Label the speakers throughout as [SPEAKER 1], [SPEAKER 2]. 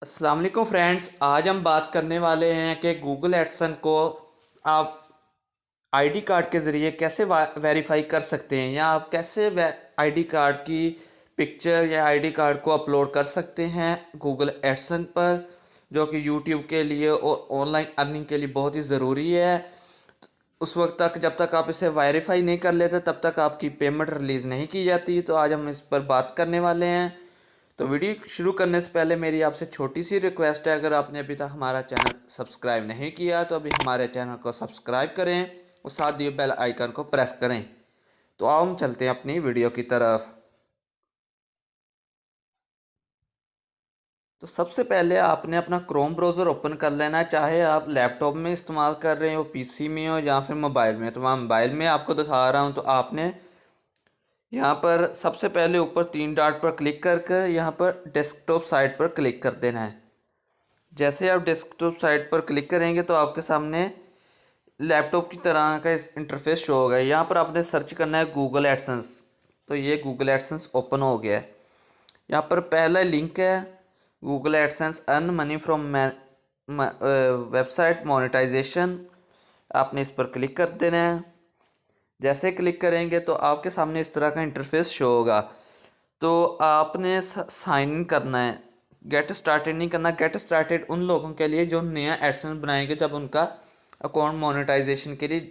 [SPEAKER 1] अस्सलाम वालेकुम फ्रेंड्स। आज हम बात करने वाले हैं कि गूगल एडसन को आप आईडी कार्ड के ज़रिए कैसे वेरीफाई कर सकते हैं, या आप कैसे आईडी कार्ड की पिक्चर या आईडी कार्ड को अपलोड कर सकते हैं गूगल एडसन पर, जो कि यूट्यूब के लिए और ऑनलाइन अर्निंग के लिए बहुत ही ज़रूरी है। उस वक्त तक जब तक आप इसे वेरीफाई नहीं कर लेते तब तक आपकी पेमेंट रिलीज़ नहीं की जाती। तो आज हम इस पर बात करने वाले हैं। तो वीडियो शुरू करने से पहले मेरी आपसे छोटी सी रिक्वेस्ट है, अगर आपने अभी तक हमारा चैनल सब्सक्राइब नहीं किया तो अभी हमारे चैनल को सब्सक्राइब करें और साथ दिए बेल आइकन को प्रेस करें। तो आओ हम चलते हैं अपनी वीडियो की तरफ। तो सबसे पहले आपने अपना क्रोम ब्राउज़र ओपन कर लेना है, चाहे आप लैपटॉप में इस्तेमाल कर रहे हो, पीसी में हो या फिर मोबाइल में। तो मैं मोबाइल में आपको दिखा रहा हूँ। तो आपने यहाँ पर सबसे पहले ऊपर तीन डॉट पर क्लिक करके यहाँ पर डेस्कटॉप साइट पर क्लिक कर देना है। जैसे आप डेस्कटॉप साइट पर क्लिक करेंगे तो आपके सामने लैपटॉप की तरह का इंटरफेस शो होगा। यहाँ पर आपने सर्च करना है गूगल एडसेंस। तो ये गूगल एडसेंस ओपन हो गया है। यहाँ पर पहला लिंक है Google AdSense earn money from website monetization. आपने इस पर क्लिक कर देना है। जैसे क्लिक करेंगे तो आपके सामने इस तरह का इंटरफेस शो होगा। तो आपने साइन इन करना है, गेट स्टार्टेड नहीं करना। गेट स्टार्टेड उन लोगों के लिए जो नया एडसेंस बनाएंगे, जब उनका अकाउंट मोनेटाइजेशन के लिए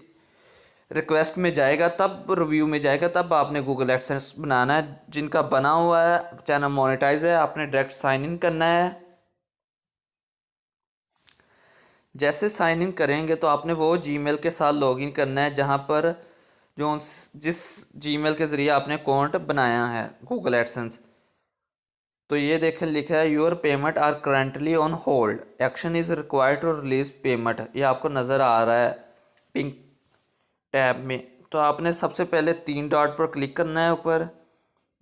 [SPEAKER 1] रिक्वेस्ट में जाएगा, तब रिव्यू में जाएगा, तब आपने गूगल एडसेंस बनाना है। जिनका बना हुआ है, चैनल मोनेटाइज है, आपने डायरेक्ट साइन इन करना है। जैसे साइन इन करेंगे तो आपने वो जीमेल के साथ लॉगिन करना है जहाँ पर जो जिस जीमेल के ज़रिए आपने अकाउंट बनाया है गूगल एडसेंस। तो ये देखें, लिखा है your payment are currently on hold, action is required to release payment. ये आपको नज़र आ रहा है पिंक टैब में। तो आपने सबसे पहले तीन डॉट पर क्लिक करना है ऊपर।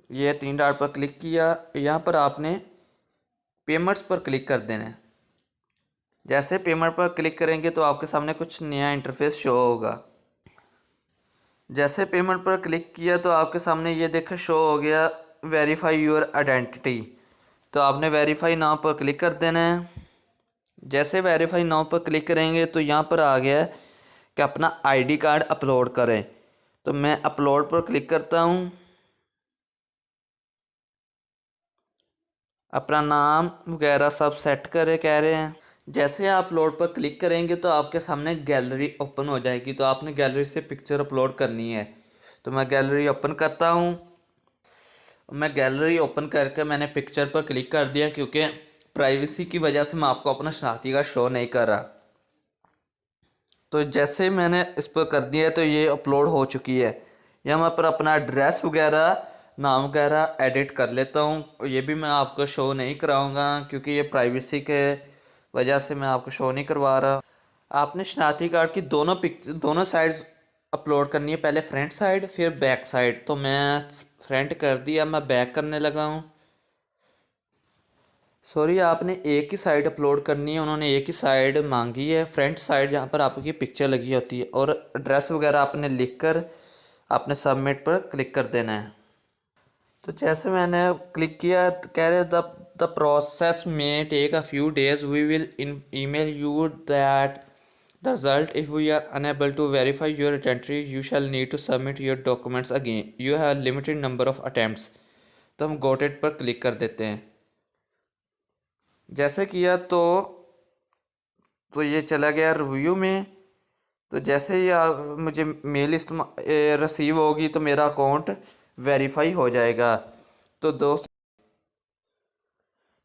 [SPEAKER 1] ये तीन डॉट पर क्लिक किया, यहाँ पर आपने पेमेंट्स पर क्लिक कर देना है। जैसे पेमेंट पर क्लिक करेंगे तो आपके सामने कुछ नया इंटरफेस शो होगा। जैसे पेमेंट पर क्लिक किया तो आपके सामने ये देखा शो हो गया वेरीफाई योर आइडेंटिटी। तो आपने वेरीफाई नाउ पर क्लिक कर देना है। जैसे वेरीफाई नाउ पर क्लिक करेंगे तो यहाँ पर आ गया है कि अपना आईडी कार्ड अपलोड करें। तो मैं अपलोड पर क्लिक करता हूँ। अपना नाम वगैरह सब सेट करे कह रहे हैं। जैसे आप अपलोड पर क्लिक करेंगे तो आपके सामने गैलरी ओपन हो जाएगी। तो आपने गैलरी से पिक्चर अपलोड करनी है। तो मैं गैलरी ओपन करता हूँ। मैं गैलरी ओपन करके मैंने पिक्चर पर क्लिक कर दिया, क्योंकि प्राइवेसी की वजह से मैं आपको अपना शनाख्ती कार्ड शो नहीं कर रहा। तो जैसे मैंने इस पर कर दिया तो ये अपलोड हो चुकी है। यहाँ पर अपना एड्रेस वगैरह, नाम वगैरह एडिट कर लेता हूँ। ये भी मैं आपको शो नहीं कराऊंगा क्योंकि ये प्राइवेसी के वजह से मैं आपको शो नहीं करवा रहा। आपने शनाख्ती कार्ड की दोनों साइड्स अपलोड करनी है, पहले फ्रंट साइड फिर बैक साइड। तो मैं फ्रंट कर दिया, मैं बैक करने लगा हूँ। सॉरी, आपने एक ही साइड अपलोड करनी है, उन्होंने एक ही साइड मांगी है, फ्रंट साइड जहाँ पर आपकी पिक्चर लगी होती है। और एड्रेस वगैरह आपने लिख कर आपने सबमिट पर क्लिक कर देना है। तो जैसे मैंने क्लिक किया तो कह रहे द प्रोसेस में take a few days, we will email you that the result. If we are unable to verify your identity you shall need to submit your documents again, you have limited number of attempts. तो हम got it पर click कर देते हैं। जैसे किया तो ये चला गया रिव्यू में। तो जैसे ही मुझे मेल रिसीव होगी तो मेरा अकाउंट वेरीफाई हो जाएगा। तो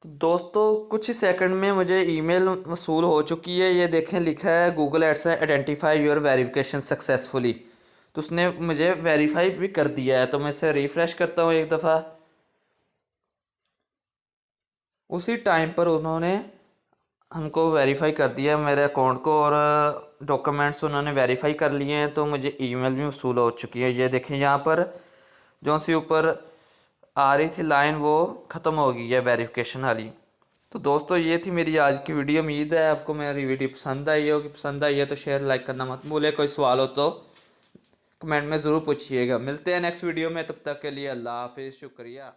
[SPEAKER 1] दोस्तों कुछ ही सेकंड में मुझे ईमेल वसूल हो चुकी है। ये देखें, लिखा है Google Ads identify your verification successfully. तो उसने मुझे वेरीफाई भी कर दिया है। तो मैं इसे रिफ़्रेश करता हूँ एक दफ़ा। उसी टाइम पर उन्होंने हमको वेरीफाई कर दिया मेरे अकाउंट को, और डॉक्यूमेंट्स उन्होंने वेरीफाई कर लिए हैं। तो मुझे ईमेल भी वसूल हो चुकी है। ये देखें, यहाँ पर जो सी ऊपर आ रही थी लाइन वो ख़त्म हो गई है वेरिफिकेशन वाली। तो दोस्तों ये थी मेरी आज की वीडियो। उम्मीद है आपको मेरी वीडियो पसंद आई होगी। पसंद आई है तो शेयर लाइक करना मत भूलें। कोई सवाल हो तो कमेंट में ज़रूर पूछिएगा। मिलते हैं नेक्स्ट वीडियो में, तब तक के लिए अल्लाह हाफिज़, शुक्रिया।